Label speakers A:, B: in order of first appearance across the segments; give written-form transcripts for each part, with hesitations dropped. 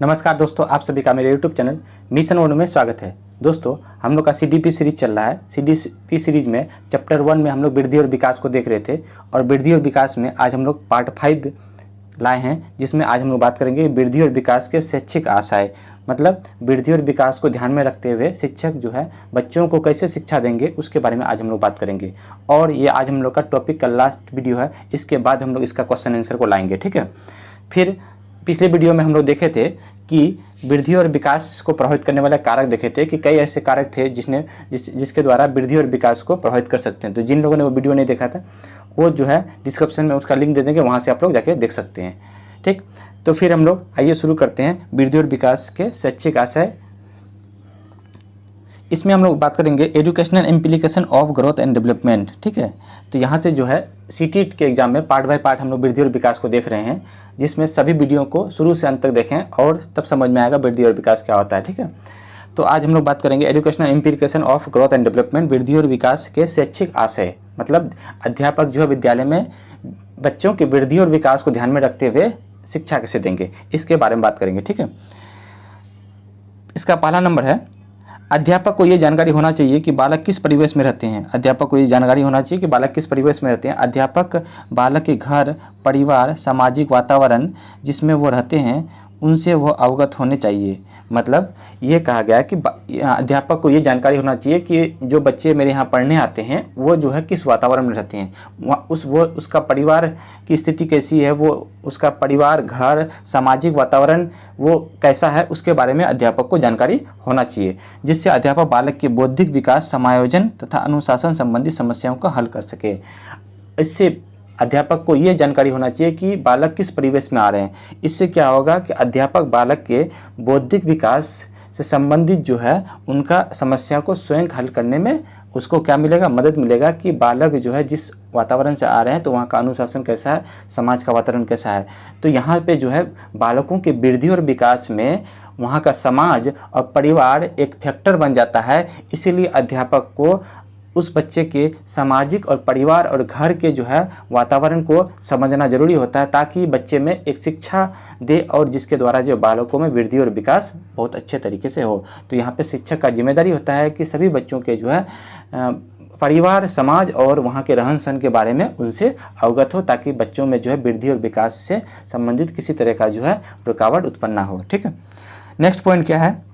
A: नमस्कार दोस्तों, आप सभी का मेरे YouTube चैनल मिशन वर्ड में स्वागत है। दोस्तों, हम लोग का CDP सीरीज चल रहा है। CDP सीरीज में चैप्टर 1 में हम लोग वृद्धि और विकास को देख रहे थे और वृद्धि और विकास में आज हम लोग पार्ट 5 लाए हैं, जिसमें आज हम लोग बात करेंगे वृद्धि और विकास के शैक्षिक आशय। मतलब वृद्धि और विकास को ध्यान में रखते हुए शिक्षक जो है बच्चों को कैसे शिक्षा देंगे उसके बारे में आज हम लोग बात करेंगे। और ये आज हम लोग का टॉपिक का लास्ट वीडियो है। इसके बाद हम लोग इसका क्वेश्चन आंसर को लाएंगे, ठीक है। फिर पिछले वीडियो में हम लोग देखे थे कि वृद्धि और विकास को प्रभावित करने वाले कारक देखे थे कि कई ऐसे कारक थे जिसके द्वारा वृद्धि और विकास को प्रभावित कर सकते हैं। तो जिन लोगों ने वो वीडियो नहीं देखा था वो जो है डिस्क्रिप्शन में उसका लिंक दे देंगे, वहाँ से आप लोग जाके देख सकते हैं, ठीक। तो फिर हम लोग आइए शुरू करते हैं वृद्धि और विकास के शैक्षिक आशय। इसमें हम लोग बात करेंगे educational implication of growth and development, ठीक है। तो यहाँ से जो है CTET के एग्जाम में पार्ट बाय पार्ट हम लोग वृद्धि और विकास को देख रहे हैं, जिसमें सभी वीडियो को शुरू से अंत तक देखें और तब समझ में आएगा वृद्धि और विकास क्या होता है, ठीक है। तो आज हम लोग बात करेंगे educational implication of growth and development, वृद्धि और विकास के शैक्षिक आशय। मतलब अध्यापक जो है विद्यालय में बच्चों के वृद्धि और विकास को ध्यान में रखते हुए शिक्षा कैसे देंगे, इसके बारे में बात करेंगे, ठीक है। इसका पहला नंबर है, अध्यापक को ये जानकारी होना चाहिए कि बालक किस परिवेश में रहते हैं। अध्यापक को ये जानकारी होना चाहिए कि बालक किस परिवेश में रहते हैं। अध्यापक बालक के घर, परिवार, सामाजिक वातावरण जिसमें वो रहते हैं उनसे वो अवगत होने चाहिए। मतलब ये कहा गया कि अध्यापक को ये जानकारी होना चाहिए कि जो बच्चे मेरे यहाँ पढ़ने आते हैं वो जो है किस वातावरण में रहते हैं, वो उसका परिवार की स्थिति कैसी है, वो उसका परिवार, घर, सामाजिक वातावरण वो कैसा है, उसके बारे में अध्यापक को जानकारी होना चाहिए, जिससे अध्यापक बालक के बौद्धिक विकास, समायोजन तथा अनुशासन संबंधी समस्याओं का हल कर सके। इससे अध्यापक को ये जानकारी होना चाहिए कि बालक किस परिवेश में आ रहे हैं। इससे क्या होगा कि अध्यापक बालक के बौद्धिक विकास से संबंधित जो है उनका समस्या को स्वयं हल करने में उसको क्या मिलेगा, मदद मिलेगा कि बालक जो है जिस वातावरण से आ रहे हैं तो वहाँ का अनुशासन कैसा है, समाज का वातावरण कैसा है। तो यहाँ पे जो है बालकों के वृद्धि और विकास में वहाँ का समाज और परिवार एक फैक्टर बन जाता है। इसीलिए अध्यापक को उस बच्चे के सामाजिक और परिवार और घर के जो है वातावरण को समझना जरूरी होता है, ताकि बच्चे में एक शिक्षा दे और जिसके द्वारा जो बालकों में वृद्धि और विकास बहुत अच्छे तरीके से हो। तो यहाँ पे शिक्षक का जिम्मेदारी होता है कि सभी बच्चों के जो है परिवार, समाज और वहाँ के रहन सहन के बारे में उनसे अवगत हो, ताकि बच्चों में जो है वृद्धि और विकास से संबंधित किसी तरह का जो है रुकावट उत्पन्न ना हो, ठीक है। नेक्स्ट पॉइंट क्या है,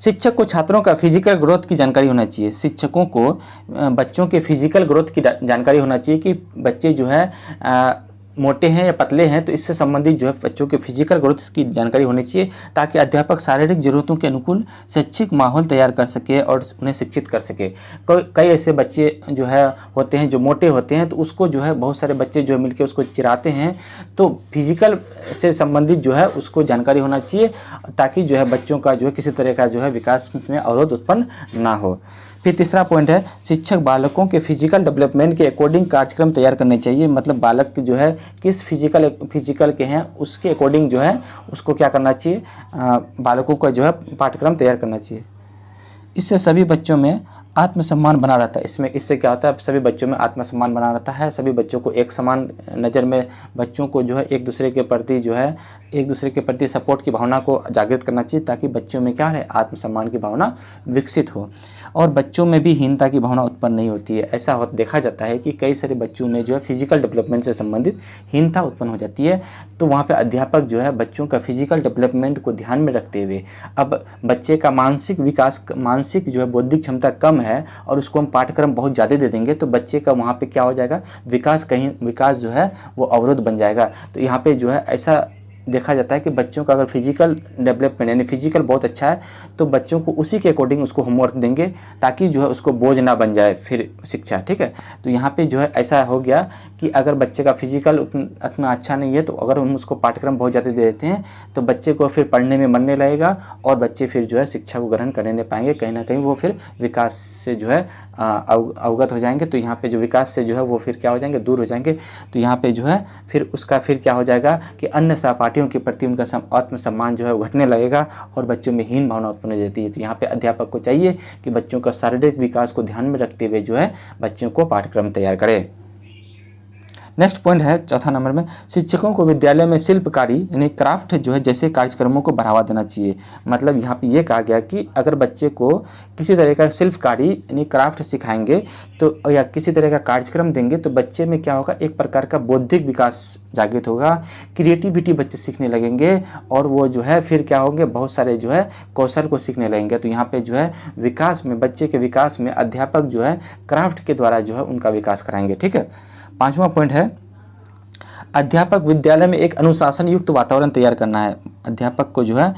A: शिक्षक को छात्रों का फिजिकल ग्रोथ की जानकारी होना चाहिए। शिक्षकों को बच्चों के फिजिकल ग्रोथ की जानकारी होना चाहिए कि बच्चे जो है मोटे हैं या पतले हैं, तो इससे संबंधित जो है बच्चों के फिजिकल ग्रोथ की जानकारी होनी चाहिए, ताकि अध्यापक शारीरिक जरूरतों के अनुकूल शैक्षिक माहौल तैयार कर सके और उन्हें शिक्षित कर सके। कई ऐसे बच्चे जो है होते हैं जो मोटे होते हैं, तो उसको जो है बहुत सारे बच्चे जो है मिलकर उसको चिढ़ाते हैं। तो फिजिकल से संबंधित जो है उसको जानकारी होना चाहिए, ताकि जो है बच्चों का जो है किसी तरह का जो है विकास में अवरोध उत्पन्न ना हो। फिर तीसरा पॉइंट है, शिक्षक बालकों के फिजिकल डेवलपमेंट के अकॉर्डिंग कार्यक्रम तैयार करने चाहिए। मतलब बालक जो है किस फिजिकल के हैं उसके अकॉर्डिंग जो है उसको क्या करना चाहिए, बालकों का जो है पाठ्यक्रम तैयार करना चाहिए। इससे सभी बच्चों में आत्मसम्मान बना रहता है। इससे क्या होता है, सभी बच्चों में आत्मसम्मान बना रहता है। सभी बच्चों को एक समान नज़र में, बच्चों को जो है एक दूसरे के प्रति जो है एक दूसरे के प्रति सपोर्ट की भावना को जागृत करना चाहिए, ताकि बच्चों में क्या है, आत्मसम्मान की भावना विकसित हो और बच्चों में भी हीनता की भावना उत्पन्न नहीं होती है। ऐसा देखा जाता है कि कई सारे बच्चों में जो है फिजिकल डेवलपमेंट से संबंधित हीनता उत्पन्न हो जाती है। तो वहाँ पर अध्यापक जो है बच्चों का फिजिकल डेवलपमेंट को ध्यान में रखते हुए, अब बच्चे का मानसिक विकास, मानसिक जो है बौद्धिक क्षमता कम है और उसको हम पाठ्यक्रम बहुत ज़्यादा दे देंगे, तो बच्चे का वहाँ पे क्या हो जाएगा, विकास जो है वो अवरोध बन जाएगा। तो यहाँ पे जो है ऐसा देखा जाता है कि बच्चों का अगर फिजिकल डेवलपमेंट यानी फिजिकल बहुत अच्छा है तो बच्चों को उसी के अकॉर्डिंग उसको होमवर्क देंगे, ताकि जो है उसको बोझ ना बन जाए फिर शिक्षा, ठीक है। तो यहाँ पे जो है ऐसा हो गया कि अगर बच्चे का फिजिकल उतना अच्छा नहीं है, तो अगर हम उसको पाठ्यक्रम बहुत ज़्यादा दे देते हैं तो बच्चे को फिर पढ़ने में मन नहीं लगेगा और बच्चे फिर जो है शिक्षा को ग्रहण करने नहीं पाएंगे। कहीं ना कहीं वो फिर विकास से जो है अवगत हो जाएंगे। तो यहाँ पे जो विकास से जो है वो फिर क्या हो जाएंगे, दूर हो जाएंगे। तो यहाँ पे जो है फिर उसका फिर क्या हो जाएगा कि अन्य सहपाठियों के प्रति उनका आत्मसम्मान जो है घटने लगेगा और बच्चों में हीन भावना उत्पन्न हो जाती है। तो यहाँ पे अध्यापक को चाहिए कि बच्चों का शारीरिक विकास को ध्यान में रखते हुए जो है बच्चों को पाठ्यक्रम तैयार करे। नेक्स्ट पॉइंट है चौथा नंबर में, शिक्षकों को विद्यालय में शिल्पकारी यानी क्राफ्ट जो है जैसे कार्यक्रमों को बढ़ावा देना चाहिए। मतलब यहाँ पे ये कहा गया कि अगर बच्चे को किसी तरह का शिल्पकारी यानी क्राफ्ट सिखाएंगे तो या किसी तरह का कार्यक्रम देंगे तो बच्चे में क्या होगा, एक प्रकार का बौद्धिक विकास जागृत होगा, क्रिएटिविटी बच्चे सीखने लगेंगे और वो जो है फिर क्या होंगे, बहुत सारे जो है कौशल को सीखने लगेंगे। तो यहाँ पे जो है विकास में, बच्चे के विकास में अध्यापक जो है क्राफ्ट के द्वारा जो है उनका विकास कराएंगे। ठीक है। पांचवा पॉइंट है, अध्यापक विद्यालय में एक अनुशासन युक्त वातावरण तैयार करना है। अध्यापक को जो है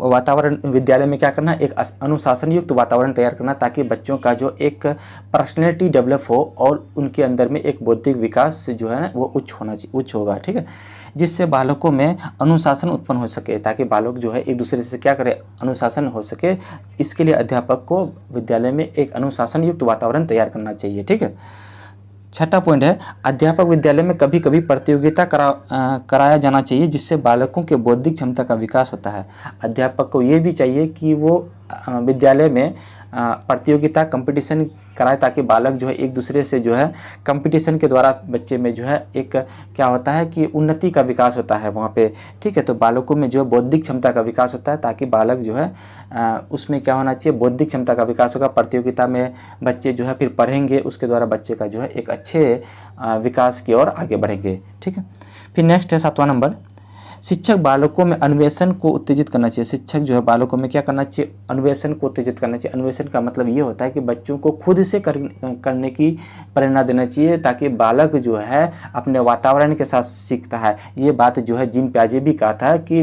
A: वातावरण विद्यालय में क्या करना है, एक अनुशासन युक्त वातावरण तैयार करना ताकि बच्चों का जो एक पर्सनैलिटी डेवलप हो और उनके अंदर में एक बौद्धिक विकास जो है ना वो उच्च होगा। ठीक है, जिससे बालकों में अनुशासन उत्पन्न हो सके, ताकि बालक जो है एक दूसरे से क्या करे, अनुशासन हो सके। इसके लिए अध्यापक को विद्यालय में एक अनुशासन युक्त वातावरण तैयार करना चाहिए। ठीक है। छठा पॉइंट है, अध्यापक विद्यालय में कभी कभी प्रतियोगिता कराया जाना चाहिए जिससे बालकों के बौद्धिक क्षमता का विकास होता है। अध्यापक को ये भी चाहिए कि वो विद्यालय में प्रतियोगिता कंपटीशन कराए ताकि बालक जो है एक दूसरे से जो है कंपटीशन के द्वारा बच्चे में जो है एक क्या होता है कि उन्नति का विकास होता है वहाँ पे। ठीक है, तो बालकों में जो है बौद्धिक क्षमता का विकास होता है ताकि बालक जो है उसमें क्या होना चाहिए, बौद्धिक क्षमता का विकास होगा। प्रतियोगिता में बच्चे जो है फिर पढ़ेंगे, उसके द्वारा बच्चे का जो है एक अच्छे विकास की ओर आगे बढ़ेंगे। ठीक है। फिर नेक्स्ट है 7वां नंबर, शिक्षक बालकों में अन्वेषण को उत्तेजित करना चाहिए। शिक्षक जो है बालकों में क्या करना चाहिए, अन्वेषण को उत्तेजित करना चाहिए। अन्वेषण का मतलब ये होता है कि बच्चों को खुद से करने की प्रेरणा देना चाहिए ताकि बालक जो है अपने वातावरण के साथ सीखता है। ये बात जो है जीन प्याजे भी कहा था कि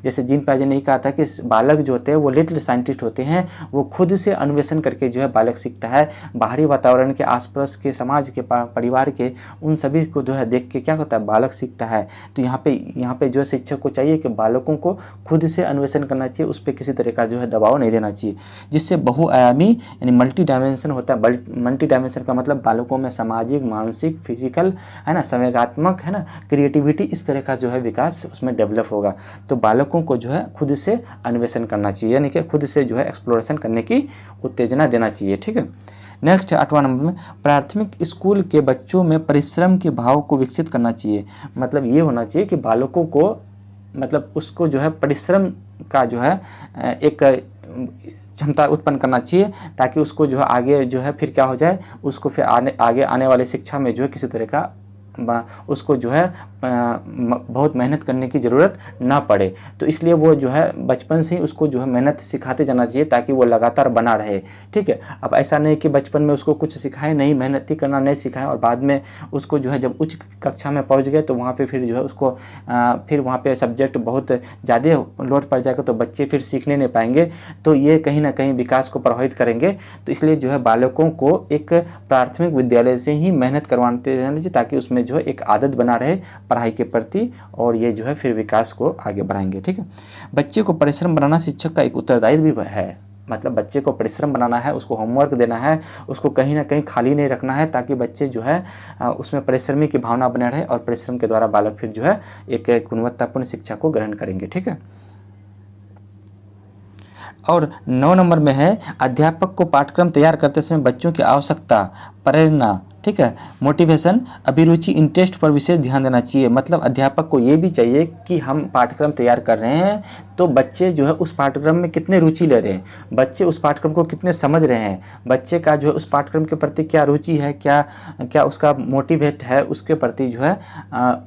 A: जैसे जीन प्याजे ने कहा था कि बालक जो होते हैं वो लिटिल साइंटिस्ट होते हैं, वो खुद से अन्वेषण करके जो है बालक सीखता है। बाहरी वातावरण के, आसपास के, समाज के, परिवार के, उन सभी को जो है देख के क्या होता है, बालक सीखता है। तो यहाँ पे जो है शिक्षक को चाहिए कि बालकों को खुद से अन्वेषण करना चाहिए, उस पर किसी तरह का जो है दबाव नहीं देना चाहिए, जिससे बहुआयामी यानी मल्टी डायमेंशन होता है। मल्टी डायमेंशन का मतलब बालकों में सामाजिक, मानसिक, फिजिकल है ना, संवेगात्मक है ना, क्रिएटिविटी, इस तरह का जो है विकास उसमें डेवलप होगा। तो बालकों को जो है खुद से अन्वेषण करना चाहिए, यानी कि खुद से जो है एक्सप्लोरेशन करने की उत्तेजना देना चाहिए। ठीक है। नेक्स्ट 8वां नंबर में, प्राथमिक स्कूल के बच्चों में परिश्रम के भाव को विकसित करना चाहिए। मतलब ये होना चाहिए कि बालकों को मतलब उसको जो है परिश्रम का जो है एक क्षमता उत्पन्न करना चाहिए ताकि उसको जो है आगे जो है फिर क्या हो जाए, उसको फिर आगे आने वाले शिक्षा में जो है किसी तरह का उसको जो है बहुत मेहनत करने की ज़रूरत ना पड़े। तो इसलिए वो जो है बचपन से ही उसको जो है मेहनत सिखाते जाना चाहिए ताकि वो लगातार बना रहे। ठीक है। अब ऐसा नहीं कि बचपन में उसको कुछ सिखाए नहीं, मेहनती करना नहीं सिखाए और बाद में उसको जो है जब उच्च कक्षा में पहुंच गए तो वहाँ पे फिर जो है उसको फिर वहाँ पे सब्जेक्ट बहुत ज़्यादा लोड पड़ जाएगा तो बच्चे फिर सीखने नहीं पाएंगे, तो ये कहीं ना कहीं विकास को प्रभावित करेंगे। तो इसलिए जो है बालकों को एक प्राथमिक विद्यालय से ही मेहनत करवाते रहना चाहिए ताकि उसमें जो है एक आदत बना रहे पढ़ाई के प्रति और ये जो है फिर विकास को आगे बढ़ाएंगे। ठीक है। बच्चे को परिश्रम बनाना शिक्षक का एक उत्तरदायित्व भी है। मतलब बच्चे को परिश्रम बनाना है, उसको होमवर्क देना है, उसको कहीं ना कहीं खाली नहीं रखना है ताकि बच्चे जो है उसमें परिश्रमी की भावना बने रहे और परिश्रम के द्वारा बालक फिर जो है एक गुणवत्तापूर्ण शिक्षा को ग्रहण करेंगे। ठीक है। और 9 नंबर में है, अध्यापक को पाठ्यक्रम तैयार करते समय बच्चों की आवश्यकता, प्रेरणा, ठीक है, मोटिवेशन, अभिरुचि, इंटरेस्ट पर विशेष ध्यान देना चाहिए। मतलब अध्यापक को ये भी चाहिए कि हम पाठ्यक्रम तैयार कर रहे हैं तो बच्चे जो है उस पाठ्यक्रम में कितने रुचि ले रहे हैं, बच्चे उस पाठ्यक्रम को कितने समझ रहे हैं, बच्चे का जो है उस पाठ्यक्रम के प्रति क्या रुचि है, क्या उसका मोटिवेट है, उसके प्रति जो है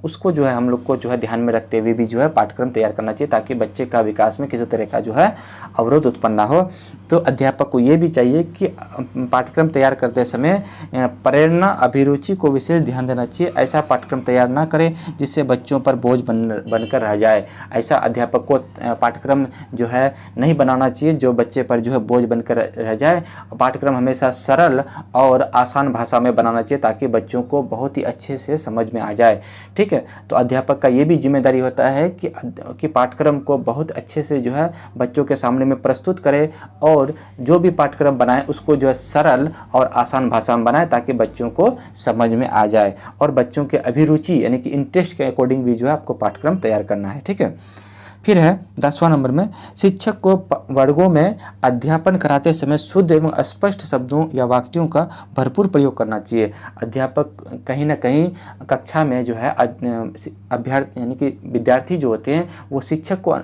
A: उसको जो है हम लोग को जो है ध्यान में रखते हुए भी जो है पाठ्यक्रम तैयार करना चाहिए ताकि बच्चे का विकास में किसी तरह का जो है अवरोध उत्पन्न ना हो। तो अध्यापक को ये भी चाहिए कि पाठ्यक्रम तैयार करते समय प्रेरणा, अभिरुचि को विशेष ध्यान देना चाहिए। ऐसा पाठ्यक्रम तैयार ना करें जिससे बच्चों पर बोझ बनकर रह जाए। ऐसा अध्यापक को पाठ्यक्रम जो है नहीं बनाना चाहिए जो बच्चे पर जो है बोझ बनकर रह जाए। पाठ्यक्रम हमेशा सरल और आसान भाषा में बनाना चाहिए ताकि बच्चों को बहुत ही अच्छे से समझ में आ जाए। ठीक है। तो अध्यापक का ये भी जिम्मेदारी होता है कि पाठ्यक्रम को बहुत अच्छे से जो है बच्चों के सामने में प्रस्तुत करे और जो भी पाठ्यक्रम बनाए उसको जो है सरल और आसान भाषा में बनाए ताकि बच्चों को समझ में आ जाए और बच्चों के अभिरुचि यानी कि इंटरेस्ट के अकॉर्डिंग भी जो है आपको पाठ्यक्रम तैयार करना है। ठीक है। फिर है 10वां नंबर में, शिक्षक को वर्गों में अध्यापन कराते समय शुद्ध एवं स्पष्ट शब्दों या वाक्यों का भरपूर प्रयोग करना चाहिए। अध्यापक कहीं ना कहीं कक्षा में जो है अभ्यर्थी यानी कि विद्यार्थी जो होते हैं वो शिक्षक को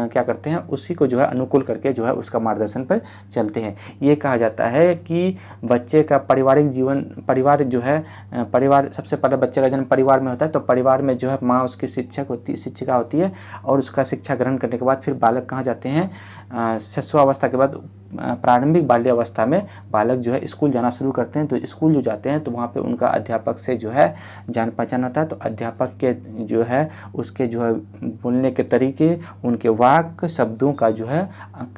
A: क्या करते हैं, उसी को जो है अनुकूल करके जो है उसका मार्गदर्शन पर चलते हैं। ये कहा जाता है कि बच्चे का पारिवारिक जीवन, परिवार जो है, परिवार सबसे पहले बच्चे का जन्म परिवार में होता है, तो परिवार में जो है माँ उसकी शिक्षिका होती है, और उसका शिक्षा ग्रहण करने के बाद फिर बालक कहाँ जाते हैं, शिशुअवस्था के बाद प्रारंभिक बाल्यावस्था में बालक जो है स्कूल जाना शुरू करते हैं। तो स्कूल जो जाते हैं तो वहाँ पे उनका अध्यापक से जो है जान पहचान होता है। तो अध्यापक के जो है उसके जो है बोलने के तरीके, उनके वाक्य शब्दों का जो है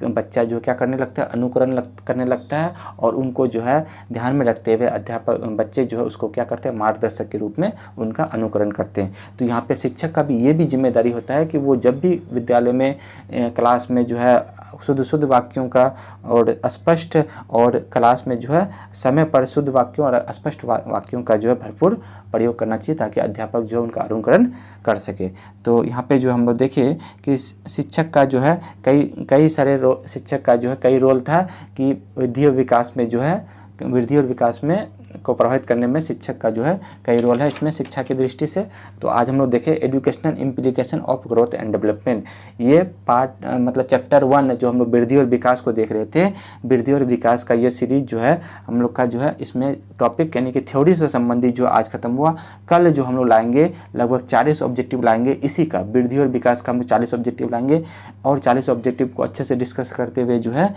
A: बच्चा जो क्या करने लगता है, अनुकरण करने लगता है, और उनको जो है ध्यान में रखते हुए अध्यापक बच्चे जो है उसको क्या करते हैं, मार्गदर्शक के रूप में उनका अनुकरण करते हैं। तो यहाँ पे शिक्षक का भी ये भी जिम्मेदारी होता है कि वो जब भी विद्यालय में क्लास में जो है शुद्ध वाक्यों का और स्पष्ट, और क्लास में जो है समय पर शुद्ध वाक्यों और स्पष्ट वाक्यों का जो है भरपूर प्रयोग करना चाहिए, ताकि अध्यापक जो है उनका अनुकरण कर सके। तो यहाँ पे जो हम लोग देखें कि शिक्षक का जो है कई सारे शिक्षक का जो है कई रोल था कि वृद्धि और विकास में जो है वृद्धि और विकास में को प्रभावित करने में शिक्षक का जो है कई रोल है इसमें शिक्षा की दृष्टि से। तो आज हम लोग देखें educational implication of growth and development, ये पार्ट मतलब चैप्टर 1 जो हम लोग वृद्धि और विकास को देख रहे थे। वृद्धि और विकास का ये सीरीज जो है हम लोग का जो है इसमें टॉपिक यानी कि थ्योरी से संबंधित जो आज खत्म हुआ, कल जो हम लोग लाएंगे लगभग 40 ऑब्जेक्टिव लाएंगे इसी का, वृद्धि और विकास का हम 40 ऑब्जेक्टिव लाएंगे, और 40 ऑब्जेक्टिव को अच्छे से डिस्कस करते हुए जो है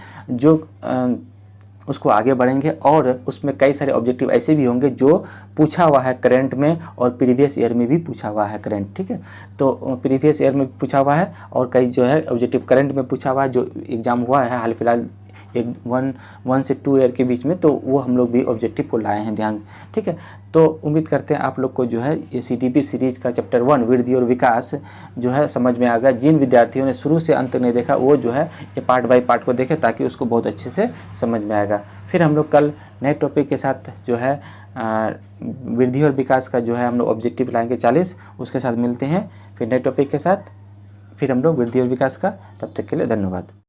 A: उसको आगे बढ़ेंगे। और उसमें कई सारे ऑब्जेक्टिव ऐसे भी होंगे जो पूछा हुआ है करंट में, और प्रीवियस ईयर में भी पूछा हुआ है करंट, ठीक है। तो प्रीवियस ईयर में पूछा हुआ है, और कई जो है ऑब्जेक्टिव करंट में पूछा हुआ है जो एग्ज़ाम हुआ है हाल फिलहाल 1 से 2 ईयर के बीच में, तो वो हम लोग भी ऑब्जेक्टिव को लाए हैं ध्यान, ठीक है। तो उम्मीद करते हैं आप लोग को जो है ये CTP सीरीज़ का चैप्टर 1 वृद्धि और विकास जो है समझ में आ गया। जिन विद्यार्थियों ने शुरू से अंत नहीं देखा वो जो है ये पार्ट बाय पार्ट को देखे, ताकि उसको बहुत अच्छे से समझ में आएगा। फिर हम लोग कल नए टॉपिक के साथ जो है वृद्धि और विकास का जो है हम लोग ऑब्जेक्टिव लाएंगे 40, उसके साथ मिलते हैं फिर नए टॉपिक के साथ, फिर हम लोग वृद्धि और विकास का। तब तक के लिए धन्यवाद।